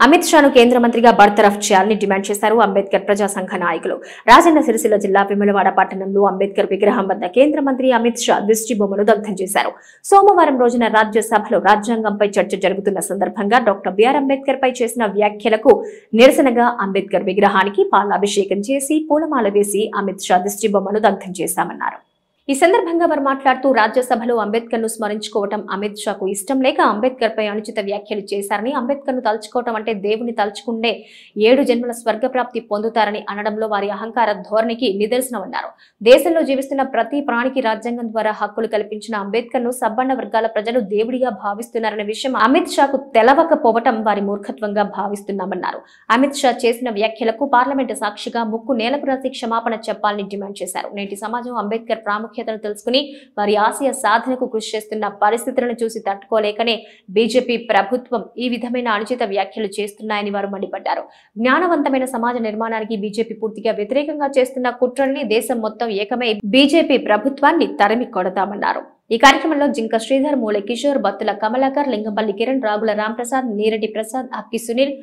అమిత్ షాను కేంద్ర మంత్రిగా బర్తరఫ్ చేయాలని డిమాండ్ చేశారు అంబేద్కర్ ప్రజా సంఘ నాయకులు. రాజన్న సిరిసిల్ల జిల్లా వేములవాడ పట్టణంలో అంబేద్కర్ విగ్రహం వద్ద కేంద్ర మంత్రి అమిత్ షా దిష్టి బొమ్మను దగ్ధం చేశారు. సోమవారం రోజున రాజ్యసభలో రాజ్యాంగంపై చర్చ జరుగుతున్న సందర్భంగా డాక్టర్ బిఆర్ అంబేద్కర్ పై చేసిన వ్యాఖ్యలకు నిరసనగా అంబేద్కర్ విగ్రహానికి పాలాభిషేకం చేసి పూలమాల వేసి అమిత్ షా దిష్టి బొమ్మను దగ్ధం చేశామన్నారు. ఈ సందర్భంగా వారు మాట్లాడుతూ రాజ్యసభలో అంబేద్కర్ ను స్మరించుకోవటం అమిత్ షాకు ఇష్టం లేక అంబేద్కర్ పై అనుచిత వ్యాఖ్యలు చేశారని, అంబేద్కర్ ను తలుచుకోవటం అంటే దేవుని తలుచుకుంటే 7 జన్మల స్వర్గప్రాప్తి పొందుతారని అనడంలో వారి అహంకార ధోరణికి నిదర్శనమన్నారు. దేశంలో జీవిస్తున్న ప్రతి ప్రాణికి రాజ్యాంగం ద్వారా హక్కులు కల్పించిన అంబేద్కర్ ను సబ్బండ వర్గాల ప్రజలు దేవుడిగా భావిస్తున్నారనే విషయం అమిత్ షాకు తెలవకపోవటం వారి మూర్ఖత్వంగా భావిస్తున్నామన్నారు. అమిత్ షా చేసిన వ్యాఖ్యలకు పార్లమెంటు సాక్షిగా ముక్కు నేలకు రాసి క్షమాపణ చెప్పాలని డిమాండ్ చేశారు. నేటి సమాజం అంబేద్కర్ ప్రాముఖ్యతను తెలుసుకుని వారి ఆశయ సాధనకు కృషి చేస్తున్న పరిస్థితులను చూసి తట్టుకోలేకనే బీజేపీ ప్రభుత్వం ఈ విధమైన అనుచిత వ్యాఖ్యలు చేస్తున్నాయని వారు మండిపడ్డారు. జ్ఞానవంతమైన సమాజ నిర్మాణానికి బీజేపీ పూర్తిగా వ్యతిరేకంగా చేస్తున్న కుట్రల్ని దేశం మొత్తం ఏకమై బీజేపీ ప్రభుత్వాన్ని తరిమి కొడతామన్నారు. ఈ కార్యక్రమంలో జింక శ్రీధర్, మూలె కిషోర్, బత్తుల కమలాకర్, లింగంపల్లి కిరణ్, రాగుల రాంప్రసాద్, నీరటి ప్రసాద్, అక్కి సునీల్,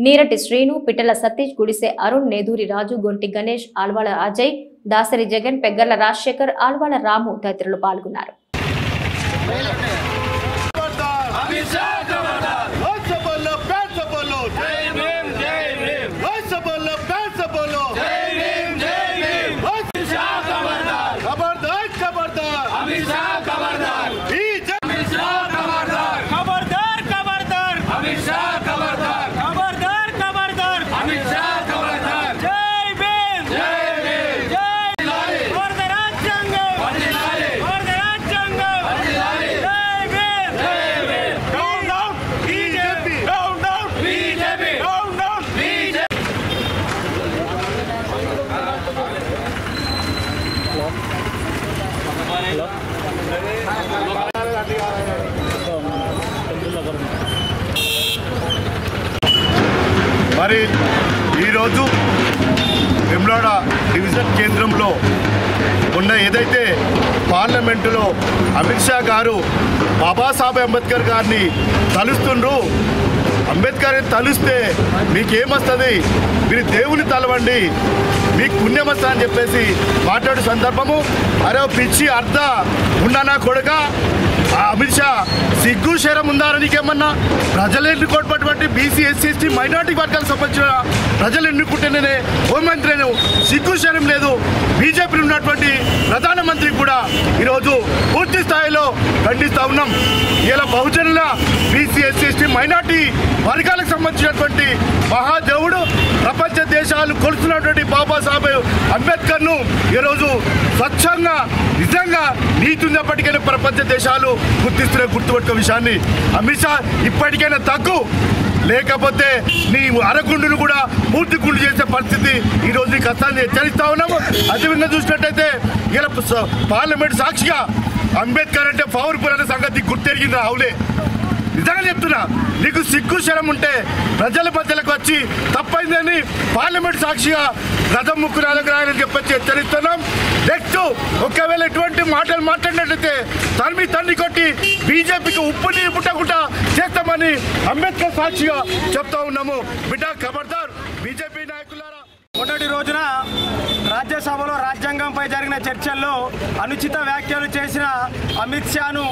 నీరటి శ్రీను, పిట్టల సతీష్, గుడిసె అరుణ్, నేదూరి రాజు, గొంటి గణేష్, ఆల్వాల అజయ్, దాసరి జగన్, పెగ్గర్ల రాజశేఖర్, ఆల్వాల రాము తదితరులు పాల్గొన్నారు. మరి ఈరోజు వేములవాడ డివిజన్ కేంద్రంలో ఉన్న ఏదైతే పార్లమెంటులో అమిత్ షా గారు బాబాసాహెబ్ అంబేద్కర్ గారిని తలుస్తుండ్రు, అంబేద్కర్ తలుస్తే మీకేమొస్తుంది, మీరు దేవుని తలవండి, మీకు పుణ్యం వస్తుంది అని చెప్పేసి మాట్లాడే సందర్భము. అరే పిచ్చి అర్ధ ఉన్నానా కొడుక అమిత్ షా, సిగ్గు శరం ఉందారా నీకేమన్నా? ప్రజలు ఎన్నుకోవటువంటి బీసీ, ఎస్సీ, ఎస్టీ, మైనార్టీ వర్గాలకు సంబంధించిన ప్రజలు ఎన్నుకుంటేనే హోంమంత్రి సిగ్గు శరం లేదు. బీజేపీలో ఉన్నటువంటి ప్రధానమంత్రికి కూడా ఈరోజు పూర్తి స్థాయిలో ఖండిస్తూ ఉన్నాం. ఇలా బహుజనుల బీసీ, ఎస్సీ, ఎస్టీ, మైనార్టీ వర్గాలకు సంబంధించినటువంటి మహాదేవుడు, ప్రపంచ దేశాలు కొలుస్తున్నటువంటి బాబాసాహెబ్ అంబేద్కర్ను ఈరోజు స్వచ్ఛంగా నిజంగా నీతి ఉన్నప్పటికైనా ప్రపంచ దేశాలు గుర్తుపెట్టుకునే విషయాన్ని అమిత్ షా ఇప్పటికైనా తగ్గు, లేకపోతే నీ అరగుండును కూడా పూర్తి గుండు చేసే పరిస్థితి ఈరోజు నీకు కష్టాన్ని హెచ్చరిస్తా ఉన్నాము. అదేవిధంగా చూసినట్టయితే ఇలా పార్లమెంట్ సాక్షిగా అంబేద్కర్ అంటే పవర్ఫుల్ అనే సంగతి గుర్తెరిగింది రావులే. నిజంగా చెప్తున్నా, నీకు సిగ్గు శరం ఉంటే ప్రజలకు వచ్చి తప్పైందని పార్లమెంట్ సాక్షిగా గతం ముక్కు రాలని చెప్పి హెచ్చరిస్తున్నాం. నెక్స్ట్ ఒకవేళ ఎటువంటి మాటలు మాట్లాడినట్లయితే తండ్రి కొట్టి బీజేపీకి ఉప్పు నీరు పుట్టకుండా చేస్తామని అంబేద్కర్ సాక్షిగా చెప్తా ఉన్నాము. బిడ్డ ఖబర్దార్ బీజేపీ నాయకులారా. మొదటి రోజున రాజ్యసభలో రాజ్యాంగంపై జరిగిన చర్చల్లో అనుచిత వ్యాఖ్యలు చేసిన అమిత్ షాను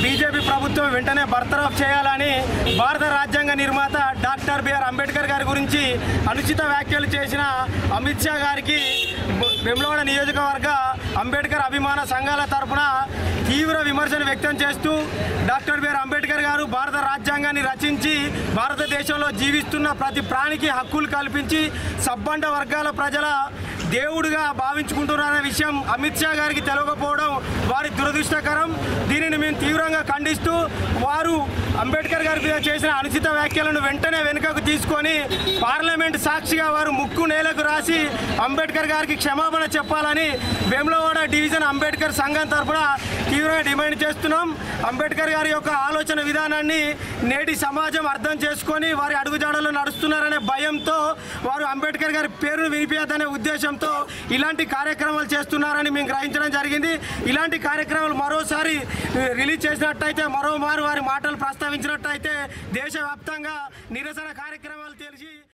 బీజేపీ ప్రభుత్వం వెంటనే బర్తరఫ్ చేయాలని భారత రాజ్యాంగ నిర్మాత డాక్టర్ బిఆర్ అంబేద్కర్ గారి గురించి అనుచిత వ్యాఖ్యలు చేసిన అమిత్ షా గారికి వేములవాడ నియోజకవర్గ అంబేద్కర్ అభిమాన సంఘాల తరఫున తీవ్ర విమర్శను వ్యక్తం చేస్తూ డాక్టర్ బిఆర్ అంబేద్కర్ గారు భారత రాజ్యాంగాన్ని రచించి భారతదేశంలో జీవిస్తున్న ప్రతి ప్రాణికి హక్కులు కల్పించి సబ్బండ వర్గాల ప్రజల దేవుడిగా భావించుకుంటున్నారనే విషయం అమిత్ షా గారికి తెలియకపోవడం వారి దురదృష్టకరం. దీనిని మేము తీవ్రంగా ఖండిస్తూ వారు అంబేద్కర్ గారి మీద చేసిన అనుచిత వ్యాఖ్యలను వెంటనే వెనుకకు తీసుకొని పార్లమెంట్ సాక్షిగా వారు ముక్కు నేలకు రాసి అంబేద్కర్ గారికి క్షమాపణ చెప్పాలని వేములవాడ డివిజన్ అంబేద్కర్ సంఘం తరఫున తీవ్రంగా డిమాండ్ చేస్తున్నాం. అంబేద్కర్ గారి యొక్క ఆలోచన విధానాన్ని నేటి సమాజం అర్థం చేసుకొని వారి అడుగుజాడల్లో నడుస్తున్నారనే భయంతో వారు అంబేద్కర్ గారి పేరును వినిపించదనే ఉద్దేశంతో ఇలాంటి కార్యక్రమాలు చేస్తున్నారని మేము గ్రహించడం జరిగింది. ఇలాంటి కార్యక్రమాలు మరోసారి రిలీజ్ చేసినట్టయితే, మరోమారు వారి మాటలు ప్రస్తావించినట్టయితే దేశవ్యాప్తంగా నిరసన కార్యక్రమం